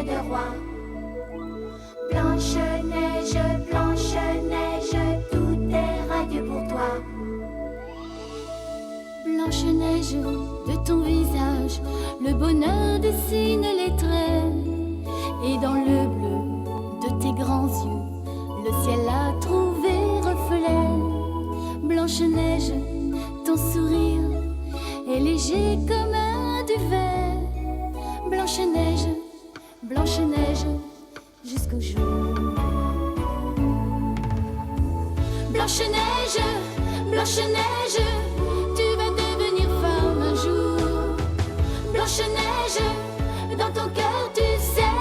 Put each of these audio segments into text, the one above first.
de roi. Blanche-Neige, tout est radieux pour toi. Blanche-Neige, de ton visage, le bonheur dessine les traits. Et dans le bleu de tes grands yeux, le ciel a trouvé reflet. Blanche-Neige, ton sourire est léger comme un duvet. Blanche-Neige, Blanche-Neige, jusqu'au jour. Blanche-Neige, Blanche-Neige, tu vas devenir femme un jour. Blanche-Neige, dans ton cœur tu sais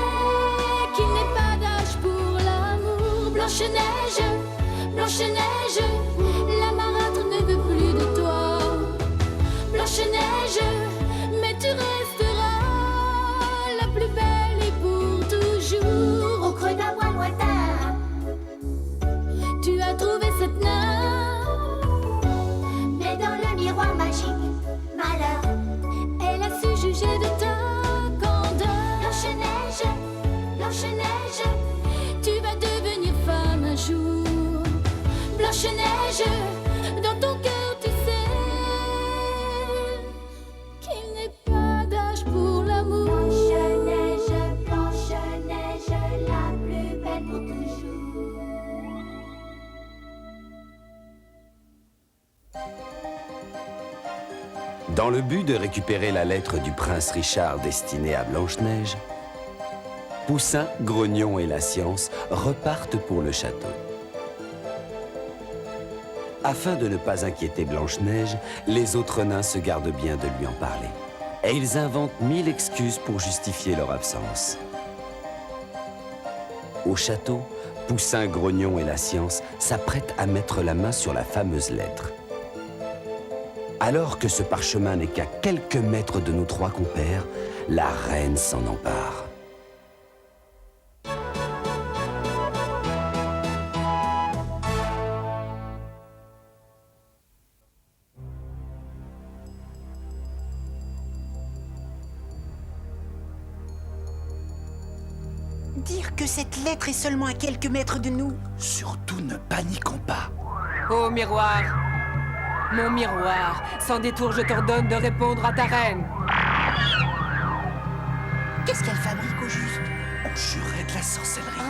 qu'il n'est pas d'âge pour l'amour. Blanche-Neige, Blanche-Neige, la marâtre ne veut plus de toi. Blanche-Neige, mais tu resteras la plus belle et pour toujours. Au creux d'un bois lointain, tu as trouvé cette nymphe, mais dans le miroir magique, malheur. elle a su juger de ta candeur. Blanche-Neige, Blanche-Neige, Tu vas devenir femme un jour. Blanche-Neige, dans ton cœur tu sais qu'il n'est pas d'âge pour l'amour. Blanche-Neige, Blanche-Neige, la plus belle pour toujours. Dans le but de récupérer la lettre du prince Richard destinée à Blanche-Neige, Poussin, Grognon et la Science repartent pour le château. Afin de ne pas inquiéter Blanche-Neige, les autres nains se gardent bien de lui en parler. Et ils inventent 1000 excuses pour justifier leur absence. Au château, Poussin, Grognon et la Science s'apprêtent à mettre la main sur la fameuse lettre. Alors que ce parchemin n'est qu'à quelques mètres de nos trois compères, la reine s'en empare. Dire que cette lettre est seulement à quelques mètres de nous. Surtout ne paniquons pas. Ô miroir, mon miroir, sans détour je t'ordonne de répondre à ta reine. Qu'est-ce qu'elle fabrique au juste? On jurait de la sorcellerie.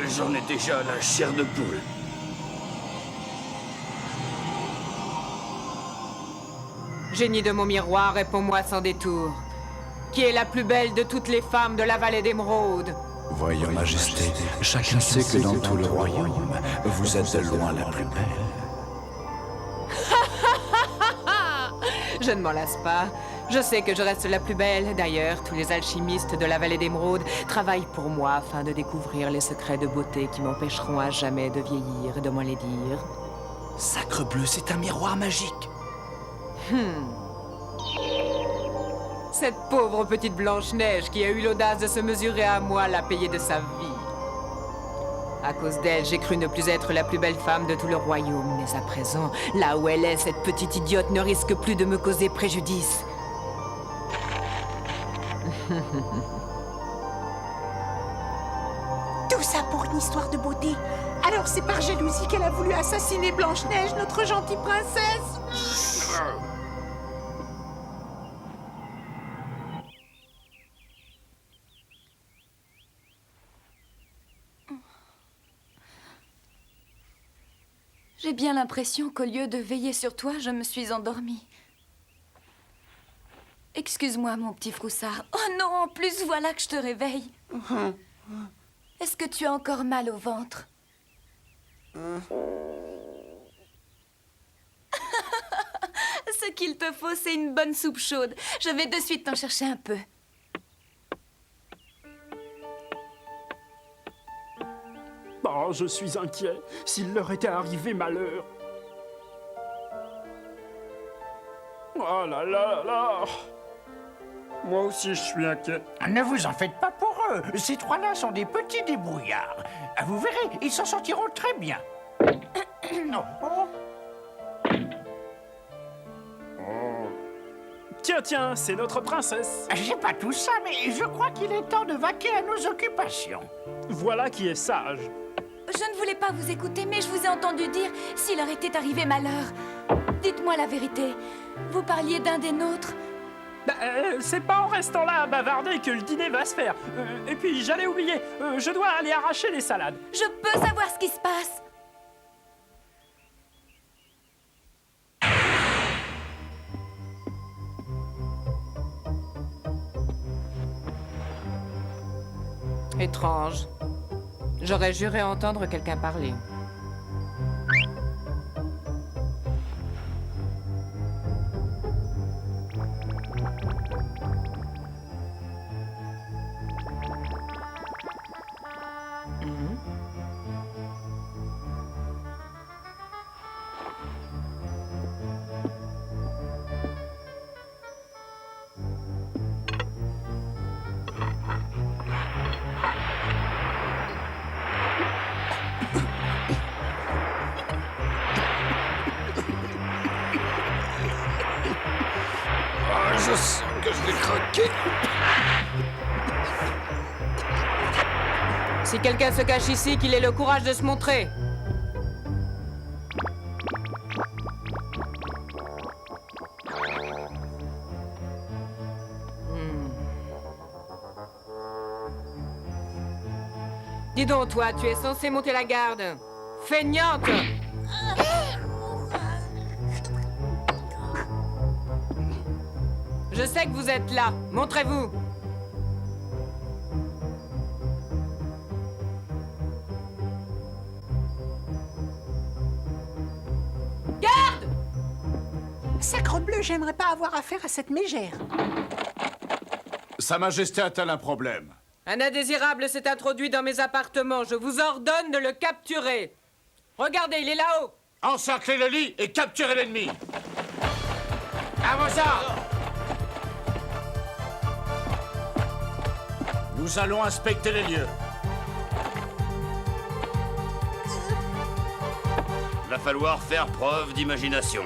J'en ai déjà la chair de poule. Génie de mon miroir, réponds-moi sans détour. Qui est la plus belle de toutes les femmes de la vallée d'Émeraude? Voyons, Majesté, chacun sait que dans tout le royaume, vous êtes de loin la plus belle. Je ne m'en lasse pas. Je sais que je reste la plus belle. D'ailleurs, tous les alchimistes de la vallée d'Émeraude travaillent pour moi afin de découvrir les secrets de beauté qui m'empêcheront à jamais de vieillir et de m'en les dire. Sacrebleu, c'est un miroir magique. Cette pauvre petite Blanche-Neige qui a eu l'audace de se mesurer à moi l'a payée de sa vie. À cause d'elle, j'ai cru ne plus être la plus belle femme de tout le royaume. Mais à présent, là où elle est, cette petite idiote ne risque plus de me causer préjudice. Tout ça pour une histoire de beauté. Alors c'est par jalousie qu'elle a voulu assassiner Blanche-Neige, notre gentille princesse. J'ai bien l'impression qu'au lieu de veiller sur toi, je me suis endormie. Excuse-moi, mon petit Froussard. Oh non, en plus, voilà que je te réveille. Est-ce que tu as encore mal au ventre? Ce qu'il te faut, c'est une bonne soupe chaude. Je vais de suite t'en chercher un peu. Oh, je suis inquiet. S'il leur était arrivé malheur. Oh là là là. Moi aussi, je suis inquiet. Ne vous en faites pas pour eux. Ces trois-là sont des petits débrouillards. Vous verrez, ils s'en sortiront très bien. Non. Tiens, c'est notre princesse. Je sais pas tout ça, mais je crois qu'il est temps de vaquer à nos occupations. Voilà qui est sage. Je ne voulais pas vous écouter, mais je vous ai entendu dire s'il leur était arrivé malheur. Dites-moi la vérité. Vous parliez d'un des nôtres. C'est pas en restant là à bavarder que le dîner va se faire. Et puis, j'allais oublier, je dois aller arracher les salades. Je peux savoir ce qui se passe. Étrange. J'aurais juré entendre quelqu'un parler. Je sens que je vais craquer. Si quelqu'un se cache ici, qu'il ait le courage de se montrer. Dis donc, toi, tu es censé monter la garde. Feignante! Je sais que vous êtes là. Montrez-vous. Garde! Sacrebleu, j'aimerais pas avoir affaire à cette mégère. Sa Majesté a-t-elle un problème? Un indésirable s'est introduit dans mes appartements. Je vous ordonne de le capturer. Regardez, il est là-haut. Encerclez le lit et capturez l'ennemi. À vos ordres! Nous allons inspecter les lieux. Il va falloir faire preuve d'imagination.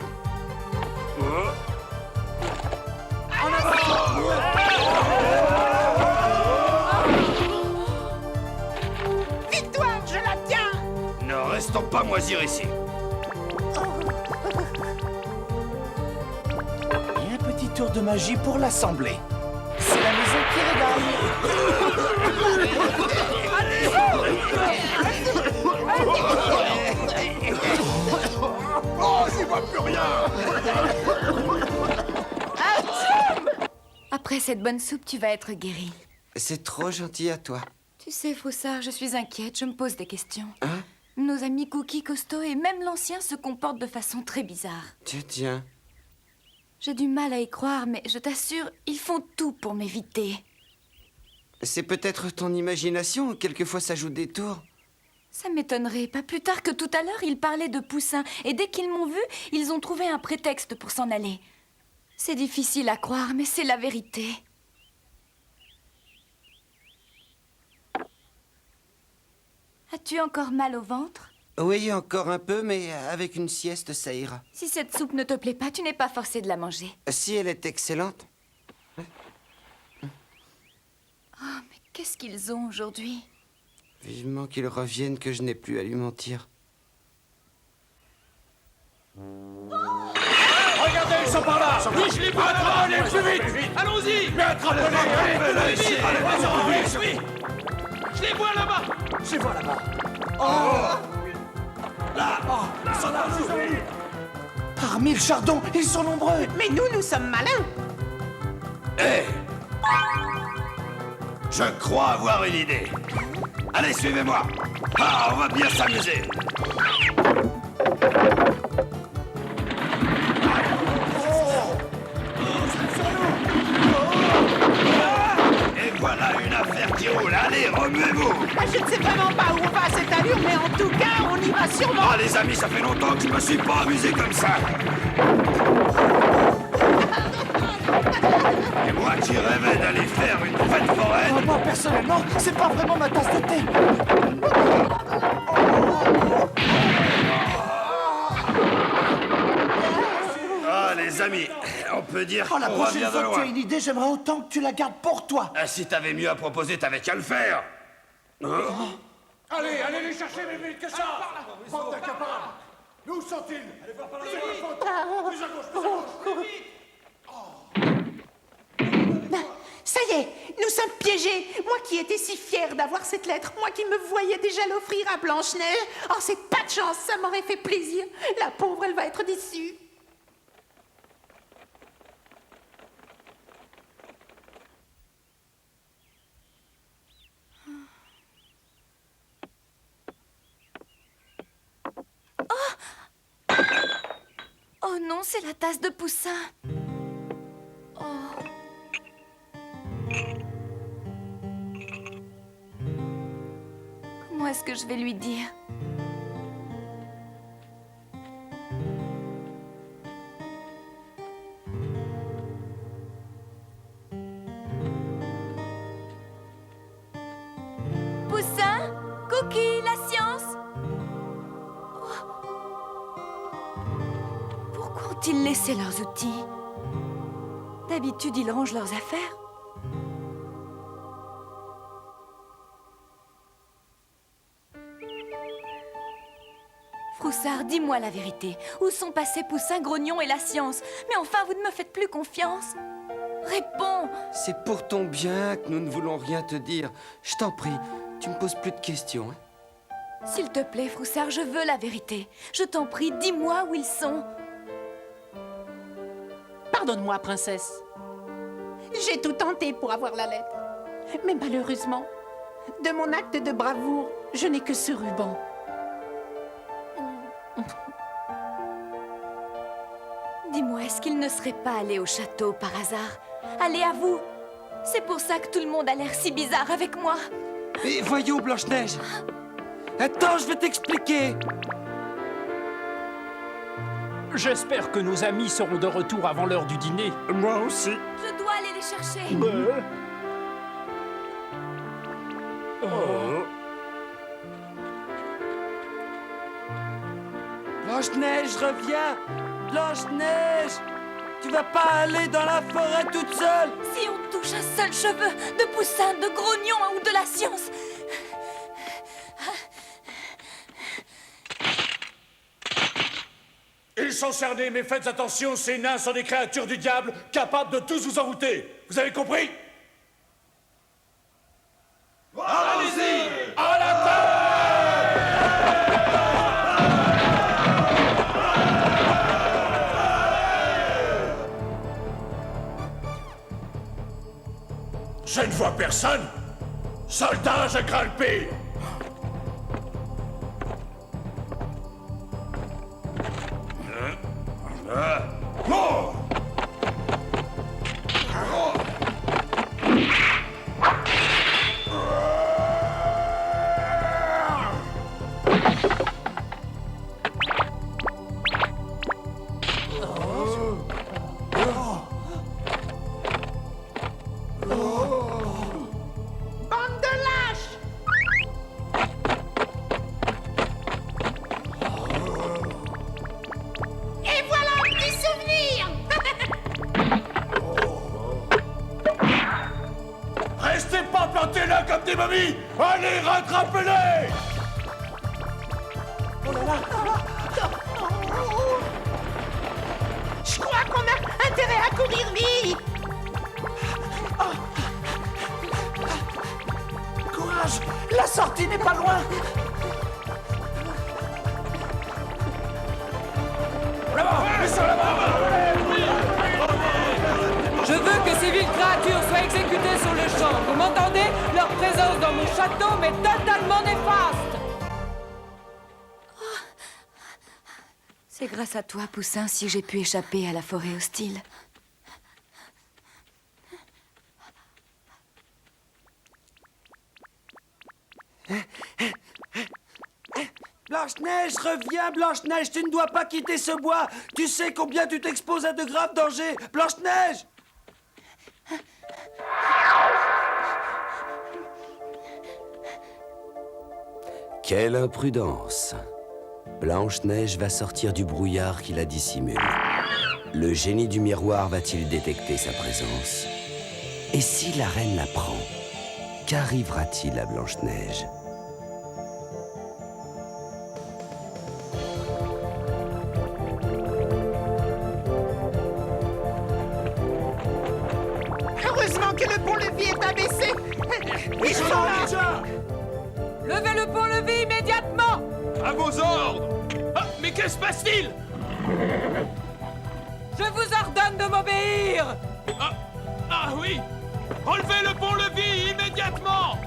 Victoire, je la tiens! Ne restons pas moisir ici. Et un petit tour de magie pour l'assembler. C'est la maison qui régale. Oh, j'y vois plus rien! Après cette bonne soupe, tu vas être guéri. C'est trop gentil à toi. Tu sais, Froussard, je suis inquiète, je me pose des questions. Hein? Nos amis Cookie, Costaud et même l'ancien se comportent de façon très bizarre. Tiens. J'ai du mal à y croire, mais je t'assure, ils font tout pour m'éviter. C'est peut-être ton imagination, quelquefois ça joue des tours. Ça m'étonnerait. Pas plus tard que tout à l'heure, ils parlaient de Poussin. Et dès qu'ils m'ont vu, ils ont trouvé un prétexte pour s'en aller. C'est difficile à croire, mais c'est la vérité. As-tu encore mal au ventre? Oui, encore un peu, mais avec une sieste, ça ira. Si cette soupe ne te plaît pas, tu n'es pas forcé de la manger. Si elle est excellente. Oh, mais qu'est-ce qu'ils ont aujourd'hui? Vivement qu'ils reviennent, que je n'ai plus à lui mentir. Regardez, ils sont par là! Oui, je les vois! Attrapez-les plus vite! Allons-y! Mais attrapez-les! Oui, je les vois là-bas. Je les vois là-bas. Parmi le chardon, ils sont nombreux. Mais nous sommes malins. Hé! Je crois avoir une idée. Allez, suivez-moi. Ah, on va bien s'amuser. Et voilà une affaire qui roule. Allez, remuez-vous. Je ne sais vraiment pas où on va à cette allure, mais en tout cas, on y va sûrement. Ah, les amis, ça fait longtemps que je me suis pas amusé comme ça. Et moi qui rêvais d'aller faire une fête foraine. Moi, personnellement, c'est pas vraiment ma tasse de thé. les amis, on peut dire Oh, la qu'on prochaine revient de fois que tu as loin. une idée, j'aimerais autant que tu la gardes pour toi. Ah, si t'avais mieux à proposer, t'avais qu'à le faire. Hein? Allez, allez les chercher, mais vite que ça. Bande d'incapables. Où sont-ils? Allez voir par la plus à gauche, plus à gauche. Ça y est, nous sommes piégés. Moi qui étais si fière d'avoir cette lettre, moi qui me voyais déjà l'offrir à Blanche-Neige. Oh, c'est pas de chance, ça m'aurait fait plaisir. La pauvre, elle va être déçue. Oh non, c'est la tasse de Poussin. Oh. Comment est-ce que je vais lui dire? Poussin? Cookie, la science? Pourquoi ont-ils laissé leurs outils? D'habitude, ils rangent leurs affaires. Froussard, dis-moi la vérité. Où sont passés Poussin, Grognon et la science? Mais enfin, vous ne me faites plus confiance. Réponds! C'est pour ton bien que nous ne voulons rien te dire. Je t'en prie, tu me poses plus de questions. Hein? S'il te plaît, Froussard, je veux la vérité. Je t'en prie, dis-moi où ils sont. Pardonne-moi, princesse. J'ai tout tenté pour avoir la lettre. Mais malheureusement, de mon acte de bravoure, je n'ai que ce ruban. Dis-moi, est-ce qu'ils ne seraient pas allés au château par hasard? Allez à vous! C'est pour ça que tout le monde a l'air si bizarre avec moi. Mais voyons, Blanche-Neige. Attends, je vais t'expliquer. J'espère que nos amis seront de retour avant l'heure du dîner. Moi aussi. Je dois aller les chercher. Blanche-Neige, reviens. Blanche-Neige, tu vas pas aller dans la forêt toute seule. Si on touche un seul cheveu de Poussin, de Grognon ou de la science... Ils sont cernés, mais faites attention, ces nains sont des créatures du diable, capables de tous vous enrouter. Vous avez compris? Allez-y! À la table! Je ne vois personne. Soldats, je crains le pire. Oh! Bande de lâches! Et voilà un petit souvenir! Restez pas plantés là comme des momies! Allez, rattrapez-les! Je crois qu'on a intérêt à courir vite! Courage, la sortie n'est pas loin. Je veux que ces viles créatures soient exécutées sur le champ. Vous m'entendez? Leur présence dans mon château m'est totalement néfaste. C'est grâce à toi, Poussin, si j'ai pu échapper à la forêt hostile. Blanche-Neige, reviens, Blanche-Neige, tu ne dois pas quitter ce bois. Tu sais combien tu t'exposes à de graves dangers. Blanche-Neige! Quelle imprudence! Blanche-Neige va sortir du brouillard qui la dissimule. Le génie du miroir va-t-il détecter sa présence? Et si la reine l'apprend, qu'arrivera-t-il à Blanche-Neige? Heureusement que le pont-levis est abaissé. Ils sont là. Levez le pont-levis immédiatement! À vos ordres! Ah, mais que se passe-t-il? Je vous ordonne de m'obéir! Ah oui! Relevez le pont-levis immédiatement!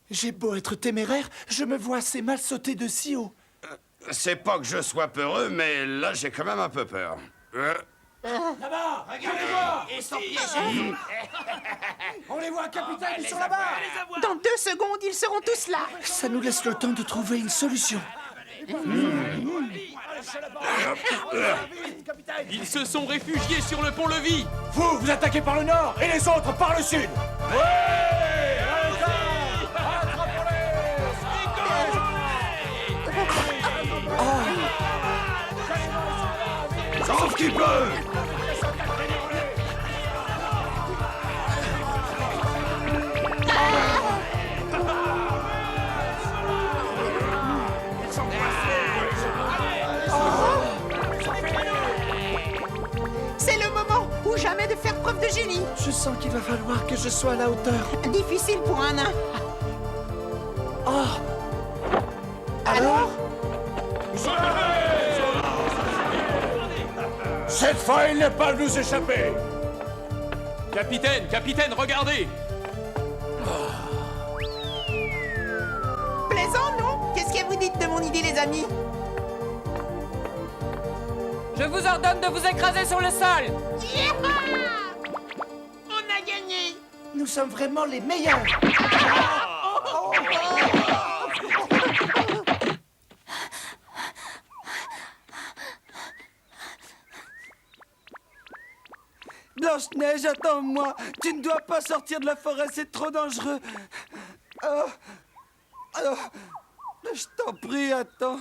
J'ai beau être téméraire, je me vois assez mal sauter de si haut. C'est pas que je sois peureux, mais là, j'ai quand même un peu peur. Là-bas! Regardez-moi! Ils sont piégés! On les voit, capitaine, ils sont là-bas! Dans 2 secondes, ils seront tous là. Ça nous laisse le temps de trouver une solution. Ils se sont réfugiés sur le pont-levis! Vous attaquez par le nord et les autres par le sud! Sauf qu'il peut! C'est le moment ou jamais de faire preuve de génie. Je sens qu'il va falloir que je sois à la hauteur. Difficile pour un nain. Oh! Alors? Cette fois, il n'est pas de nous échapper! Capitaine, regardez! Plaisant, non? Qu'est-ce que vous dites de mon idée, les amis? Je vous ordonne de vous écraser sur le sol! Yeah! On a gagné! Nous sommes vraiment les meilleurs. Blanche-Neige, attends-moi. Tu ne dois pas sortir de la forêt, c'est trop dangereux. Je t'en prie, attends.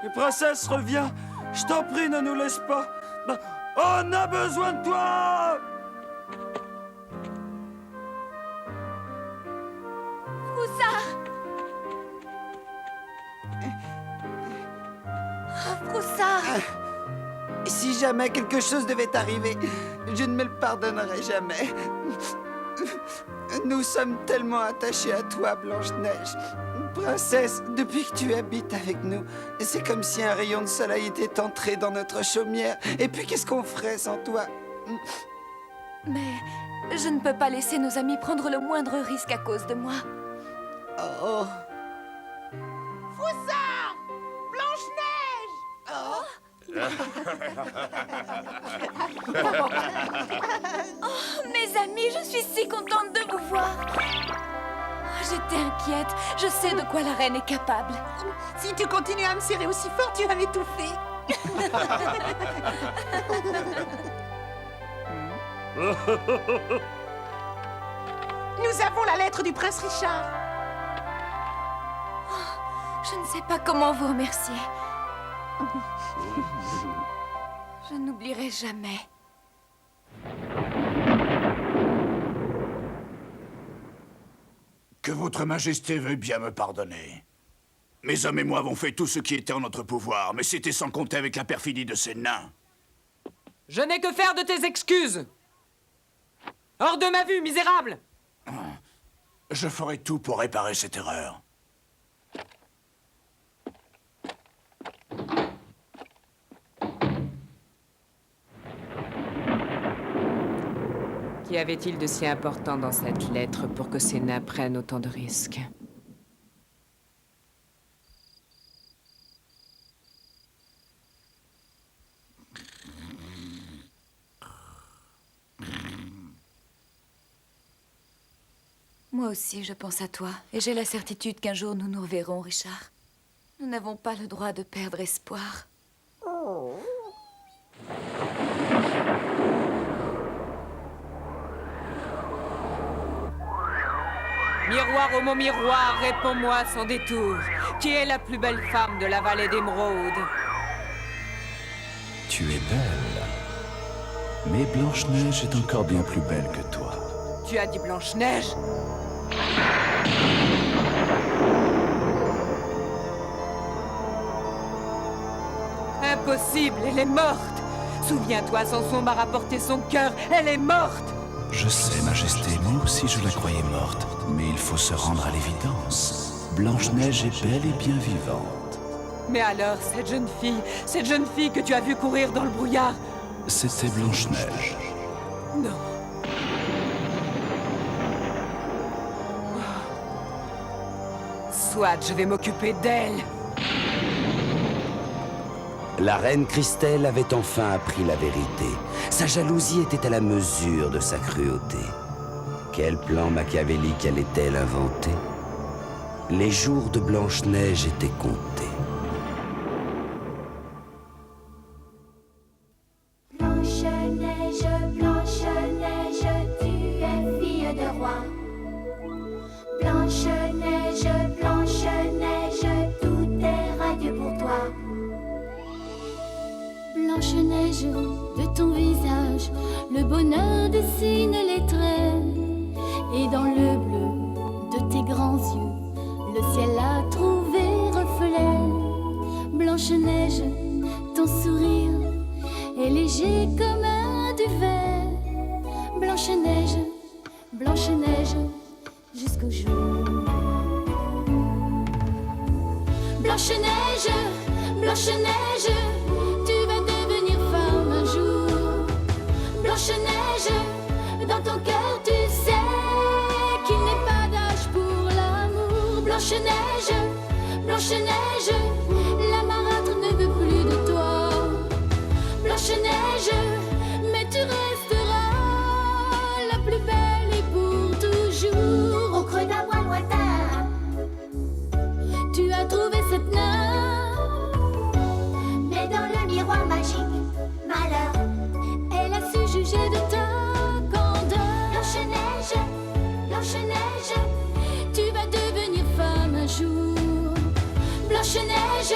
Et princesse, reviens. Je t'en prie, ne nous laisse pas. On a besoin de toi. Froussard! Oh, Froussard! Si jamais quelque chose devait arriver, je ne me le pardonnerai jamais. Nous sommes tellement attachés à toi, Blanche-Neige. Princesse, depuis que tu habites avec nous, c'est comme si un rayon de soleil était entré dans notre chaumière. Et puis, qu'est-ce qu'on ferait sans toi? Mais je ne peux pas laisser nos amis prendre le moindre risque à cause de moi. Oh. Froussard! Blanche-Neige! Oh, mes amis, je suis si contente de vous voir. J'étais inquiète. Je sais de quoi la reine est capable. Si tu continues à me serrer aussi fort, tu vas m'étouffer. Nous avons la lettre du prince Richard. Je ne sais pas comment vous remercier. Je n'oublierai jamais. Que votre majesté veuille bien me pardonner. Mes hommes et moi avons fait tout ce qui était en notre pouvoir, mais c'était sans compter avec la perfidie de ces nains. Je n'ai que faire de tes excuses! Hors de ma vue, misérable! Je ferai tout pour réparer cette erreur. Qu'y avait-il de si important dans cette lettre pour que ces nains prennent autant de risques? Moi aussi, je pense à toi. Et j'ai la certitude qu'un jour nous nous reverrons, Richard. Nous n'avons pas le droit de perdre espoir. Miroir au mot miroir, réponds-moi sans détour. Qui est la plus belle femme de la vallée d'Émeraude? Tu es belle. Mais Blanche-Neige est encore bien plus belle que toi. Tu as dit Blanche-Neige? Impossible, elle est morte. Souviens-toi, Samson m'a rapporté son cœur, elle est morte. Je sais, Majesté, moi aussi je la croyais morte. Mais il faut se rendre à l'évidence. Blanche-Neige est belle et bien vivante. Mais alors, cette jeune fille que tu as vue courir dans le brouillard... C'était Blanche-Neige. Non. Soit, je vais m'occuper d'elle. La reine Christelle avait enfin appris la vérité. Sa jalousie était à la mesure de sa cruauté. Quel plan machiavélique allait-elle inventer? Les jours de Blanche-Neige étaient comptés. Blanche-Neige, Blanche-Neige, tu es fille de roi. Blanche-Neige, Blanche-Neige, tout est radieux pour toi. Blanche-Neige, de ton visage, le bonheur dessine les traits. Et dans le bleu de tes grands yeux, le ciel a trouvé reflet. Blanche-Neige, ton sourire est léger comme un duvet. Blanche-Neige, Blanche-Neige, jusqu'au jour. Blanche-Neige, Blanche-Neige, tu vas devenir femme un jour. Blanche-Neige, dans ton cœur tu sais qu'il n'est pas d'âge pour l'amour. Blanche-Neige, Blanche-Neige, la marâtre ne veut plus de toi. Blanche-Neige, mais tu resteras la plus belle et pour toujours. Au creux d'un bois lointain, tu as trouvé cette nymphe, mais dans le miroir magique, malheur. elle a su juger de ta candeur. Blanche-Neige, Blanche-Neige, Tu vas devenir femme un jour. Blanche-Neige,